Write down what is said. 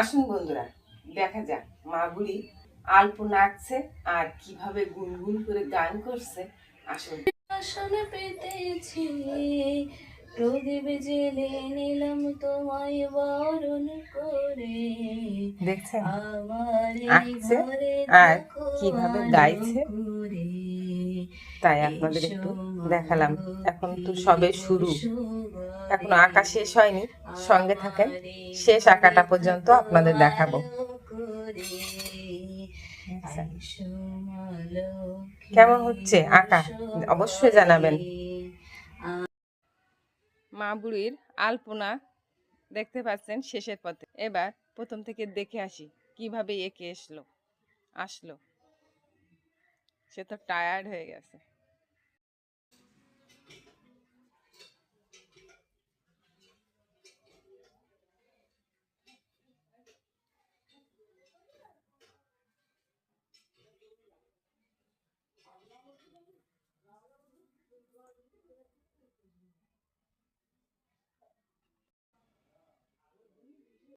আসুন বন্ধুরা, দেখা যাক মা বুড়ি আলপনা আঁকছে আর কিভাবে গুনগুন করে গান করছে। আসুন। আসনে পেতেছি প্রদীপ জেলে নিলাম তোমায় বরণ করে, দেখছেন আঁকছে আর কিভাবে গাইছে, তাই আপনাদের একটু দেখালাম। এখন তো সবে শুরু, এখনো আঁকা শেষ হয়নি। সঙ্গে থাকেন, শেষ আঁকাটা পর্যন্ত আপনাদের দেখাবো। কেমন হচ্ছে আঁকা অবশ্যই জানাবেন। মা বুড়ির আলপনা দেখতে পাচ্ছেন শেষের পথে। এবার প্রথম থেকে দেখে আসি কিভাবে এঁকে আসলো। সে তো টায়ার্ড হয়ে গেছে।